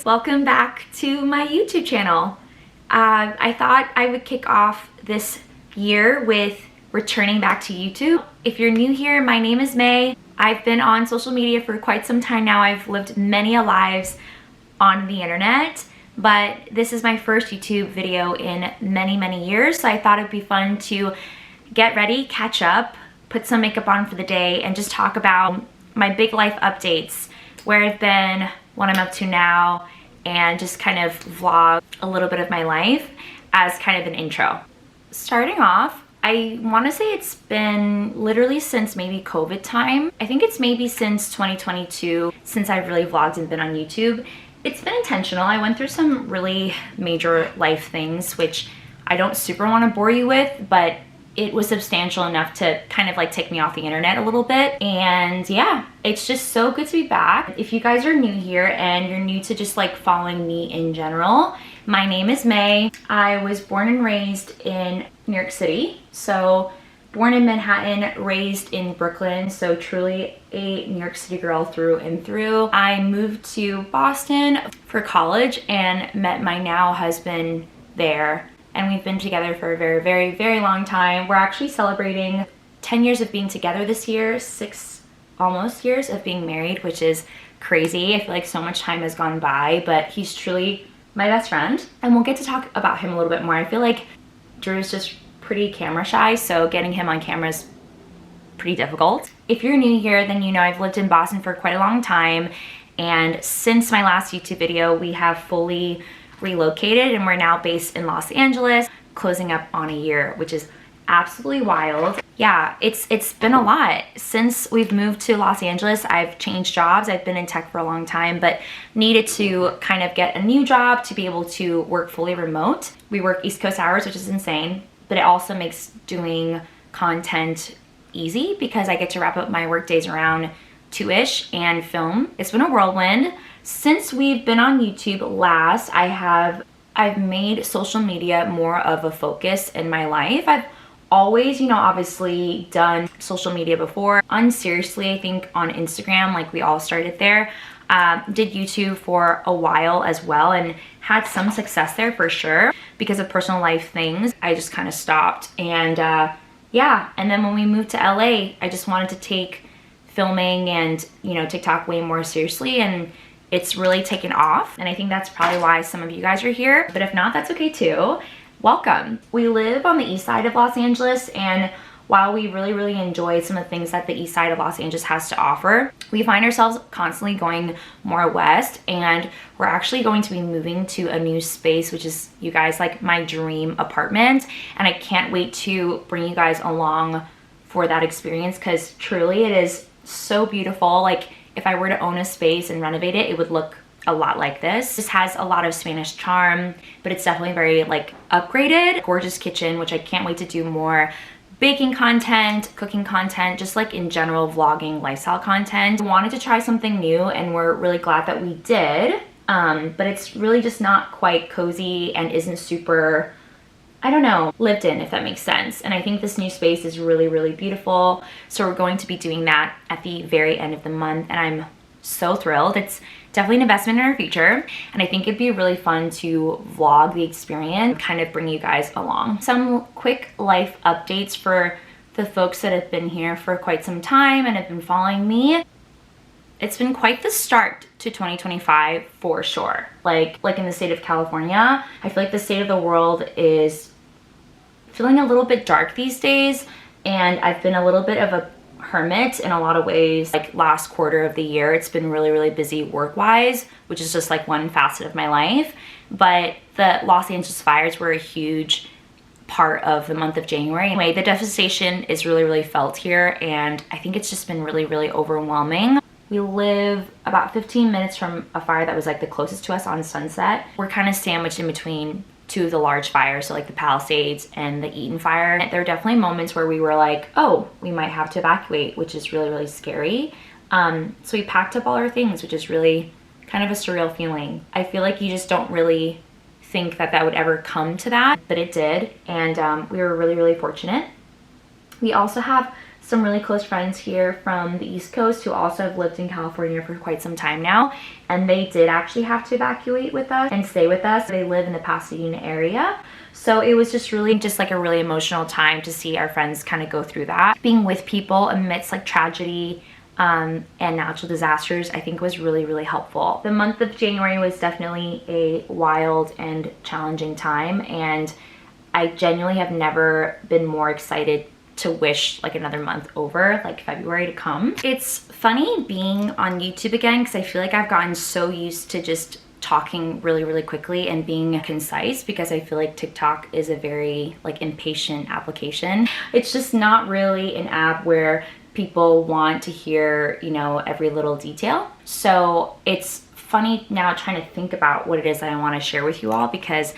guys, welcome back to my YouTube channel. I thought I would kick off this year with returning back to YouTube. If you're new here, my name is May. I've been on social media for quite some time now. I've lived many lives on the internet, but this is my first YouTube video in many years, so I thought it'd be fun to get ready, catch up, put some makeup on for the day, and just talk about my big life updates, where I've been, what I'm up to now, and just kind of vlog a little bit of my life as kind of an intro. Starting off, I want to say it's been literally since maybe COVID time. I think it's maybe since 2022 since I've really vlogged and been on YouTube. It's been intentional. I went through some really major life things, which I don't super want to bore you with, but it was substantial enough to kind of like take me off the internet a little bit. And yeah, it's just so good to be back. If you guys are new here and you're new to just like following me in general, my name is May. I was born and raised in New York City. So born in Manhattan, raised in Brooklyn. So truly a New York City girl through and through. I moved to Boston for college and met my now husband there. And we've been together for a very long time. We're actually celebrating 10 years of being together this year, 6 almost years of being married, which is crazy. I feel like so much time has gone by, but he's truly my best friend. And we'll get to talk about him a little bit more. I feel like Drew's just pretty camera shy, so getting him on camera is pretty difficult. If you're new here, then you know I've lived in Boston for quite a long time. And since my last YouTube video, we have fully relocated and we're now based in Los Angeles, closing up on a year, which is absolutely wild. Yeah, it's been a lot. Since we've moved to Los Angeles, I've changed jobs. I've been in tech for a long time, but needed to kind of get a new job to be able to work fully remote. We work East Coast hours, which is insane, but it also makes doing content easy because I get to wrap up my work days around 2-ish and film. It's been a whirlwind. Since we've been on YouTube last, I've made social media more of a focus in my life. I've always, you know, obviously done social media before. Unseriously, I think on Instagram, like we all started there. Did YouTube for a while as well and had some success there for sure. Because of personal life things, I just kind of stopped. And yeah, and then when we moved to LA, I just wanted to take filming and, you know, TikTok way more seriously, and it's really taken off. And I think that's probably why some of you guys are here, but if not, that's okay too. Welcome. We live on the east side of Los Angeles, and while we really enjoy some of the things that the east side of Los Angeles has to offer, we find ourselves constantly going more west, and we're actually going to be moving to a new space, which is, you guys, like my dream apartment. And I can't wait to bring you guys along for that experience, because truly it is so beautiful. Like, if I were to own a space and renovate it, it would look a lot like this. This has a lot of Spanish charm, but it's definitely very like upgraded. Gorgeous kitchen, which I can't wait to do more baking content, cooking content, just like in general vlogging lifestyle content. I wanted to try something new, and we're really glad that we did. But it's really just not quite cozy and isn't super, I don't know, lived in, if that makes sense. And I think this new space is really beautiful. So we're going to be doing that at the very end of the month, and I'm so thrilled. It's definitely an investment in our future, and I think it'd be really fun to vlog the experience, kind of bring you guys along. Some quick life updates for the folks that have been here for quite some time and have been following me. It's been quite the start to 2025 for sure. Like in the state of California, I feel like the state of the world is feeling a little bit dark these days, and I've been a little bit of a hermit in a lot of ways. Like last quarter of the year, it's been really busy work-wise, which is just like one facet of my life. But the Los Angeles fires were a huge part of the month of January. Anyway, the devastation is really felt here, and I think it's just been really overwhelming. We live about 15 minutes from a fire that was like the closest to us on Sunset. We're kind of sandwiched in between two of the large fires, so like the Palisades and the Eaton fire. There are definitely moments where we were like, oh, we might have to evacuate, which is really scary. So we packed up all our things, which is really kind of a surreal feeling. I feel like you just don't really think that that would ever come to that, but it did, and we were really fortunate. We also have some really close friends here from the East Coast who also have lived in California for quite some time now, and they did actually have to evacuate with us and stay with us. They live in the Pasadena area. So it was just really like a really emotional time to see our friends kind of go through that. Being with people amidst like tragedy and natural disasters, I think was really, really helpful. The month of January was definitely a wild and challenging time, and I genuinely have never been more excited to wish like another month over, like February to come. It's funny being on YouTube again because I feel like I've gotten so used to just talking really, really quickly and being concise, because I feel like TikTok is a very like impatient application. It's just not really an app where people want to hear, you know, every little detail. So it's funny now trying to think about what it is that I want to share with you all, because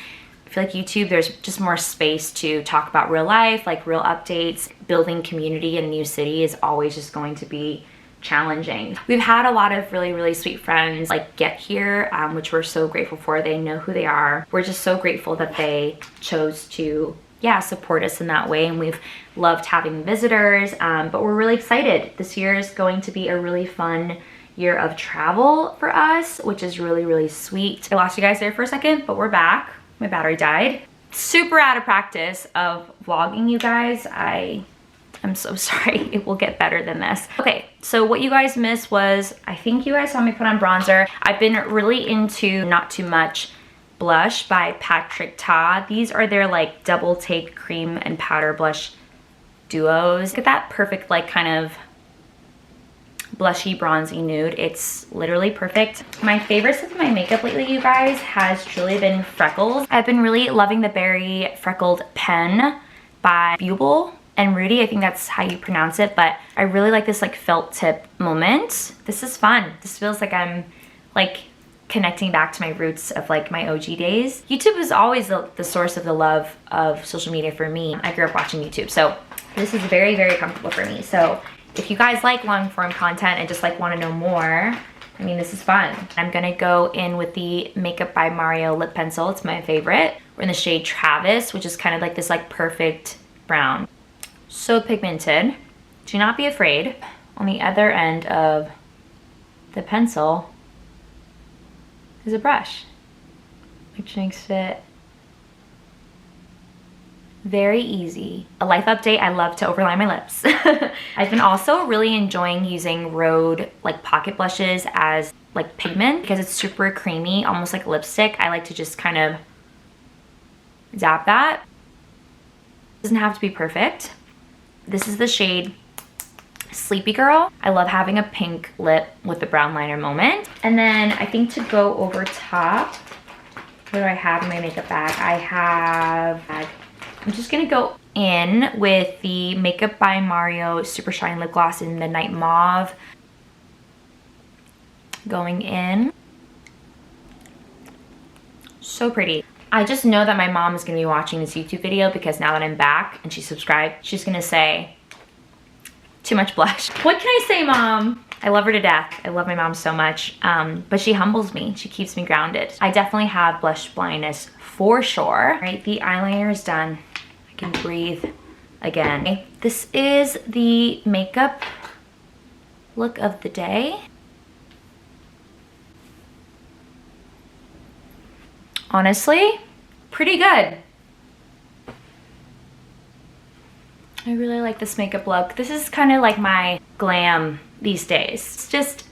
I feel like YouTube, there's just more space to talk about real life, like real updates. Building community in a new city is always just going to be challenging. We've had a lot of really, really sweet friends like get here, which we're so grateful for. They know who they are. We're just so grateful that they chose to, yeah, support us in that way, and we've loved having visitors, but we're really excited. This year is going to be a really fun year of travel for us, which is really, really sweet. I lost you guys there for a second, but we're back. My battery died. Super out of practice of vlogging, you guys. I'm so sorry. It will get better than this. Okay, so what you guys missed was, I think you guys saw me put on bronzer. I've been really into Not Too Much blush by Patrick Ta. These are their like double take cream and powder blush duos. Look at that perfect like kind of blushy bronzy nude. It's literally perfect. My favorites of my makeup lately, you guys, has truly been Freckles. I've been really loving the Berry Freckled Pen by Beaubble and Rudy, I think that's how you pronounce it, but I really like this like felt tip moment. This is fun. This feels like I'm like connecting back to my roots of like my OG days. YouTube is always the source of the love of social media for me. I grew up watching YouTube, so this is very, very comfortable for me. So if you guys like long form content and just like want to know more, I mean, this is fun. I'm gonna go in with the Makeup by Mario lip pencil. It's my favorite. We're in the shade Travis, which is kind of like this like perfect brown. So pigmented. Do not be afraid. On the other end of the pencil is a brush, which makes it very easy. A life update, I love to overline my lips. I've been also really enjoying using Rhode like pocket blushes as like pigment because it's super creamy, almost like lipstick. I like to just kind of dab that. It doesn't have to be perfect. This is the shade Sleepy Girl. I love having a pink lip with the brown liner moment. And then I think to go over top, what do I have in my makeup bag? I'm just gonna go in with the Makeup by Mario Super Shine Lip Gloss in Midnight Mauve. Going in. So pretty. I just know that my mom is gonna be watching this YouTube video because now that I'm back and she's subscribed, she's gonna say, too much blush. What can I say, Mom? I love her to death. I love my mom so much, but she humbles me. She keeps me grounded. I definitely have blush blindness for sure. All right, the eyeliner is done. I can breathe again. Okay, this is the makeup look of the day. Honestly, pretty good. I really like this makeup look. This is kind of like my glam these days. It's just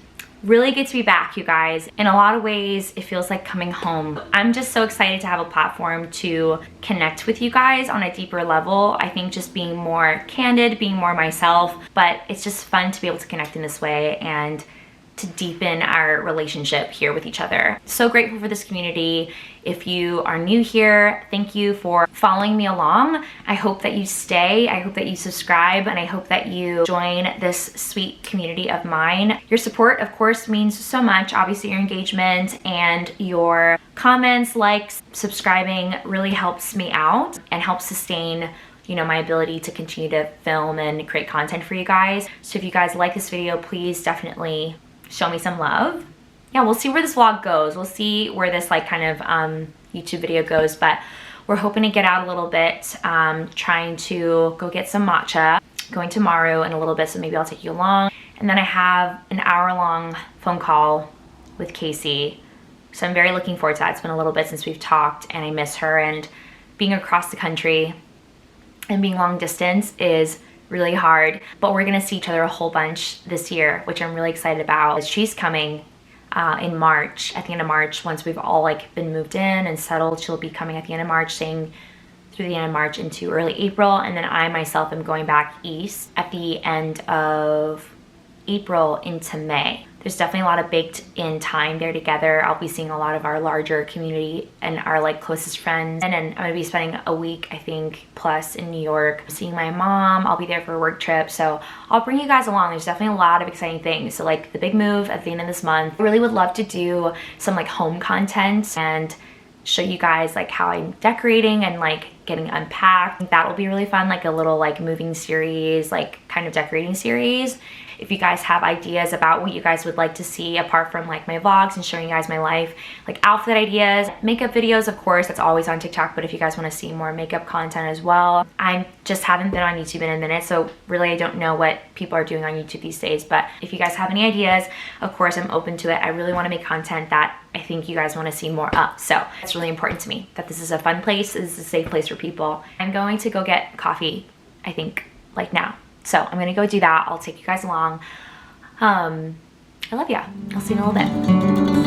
really good to be back, you guys. In a lot of ways, it feels like coming home. I'm just so excited to have a platform to connect with you guys on a deeper level. I think just being more candid, being more myself, but it's just fun to be able to connect in this way and to deepen our relationship here with each other. So grateful for this community. If you are new here, thank you for following me along. I hope that you stay, I hope that you subscribe, and I hope that you join this sweet community of mine. Your support, of course, means so much. Obviously, your engagement and your comments, likes, subscribing really helps me out and helps sustain, you know, my ability to continue to film and create content for you guys. So if you guys like this video, please definitely show me some love. Yeah, we'll see where this vlog goes. We'll see where this like kind of YouTube video goes, but we're hoping to get out a little bit, trying to go get some matcha. going to Mario in a little bit, so maybe I'll take you along. And then I have an hour-long phone call with Casey. So I'm very looking forward to that. It's been a little bit since we've talked and I miss her, and being across the country and being long distance is really hard. But we're gonna see each other a whole bunch this year, which I'm really excited about. She's coming in March, at the end of March, once we've all like been moved in and settled. She'll be coming at the end of March, staying through the end of March into early April. And then I myself am going back east at the end of April into May. There's definitely a lot of baked in time there together. I'll be seeing a lot of our larger community and our like closest friends. And then I'm gonna be spending a week, I think, plus in New York, seeing my mom. I'll be there for a work trip. So I'll bring you guys along. There's definitely a lot of exciting things. So like the big move at the end of this month. I really would love to do some like home content and show you guys like how I'm decorating and like getting unpacked. That will be really fun, like a little like moving series, like kind of decorating series. If you guys have ideas about what you guys would like to see apart from like my vlogs and showing you guys my life, like outfit ideas, makeup videos, of course, that's always on TikTok, but if you guys want to see more makeup content as well. I just haven't been on YouTube in a minute, so really I don't know what people are doing on YouTube these days, but if you guys have any ideas, of course, I'm open to it. I really want to make content that I think you guys want to see more of. So it's really important to me that this is a fun place, this is a safe place for people. I'm going to go get coffee, I think, like now. So I'm gonna go do that. I'll take you guys along. I love ya. I'll see you in a little bit.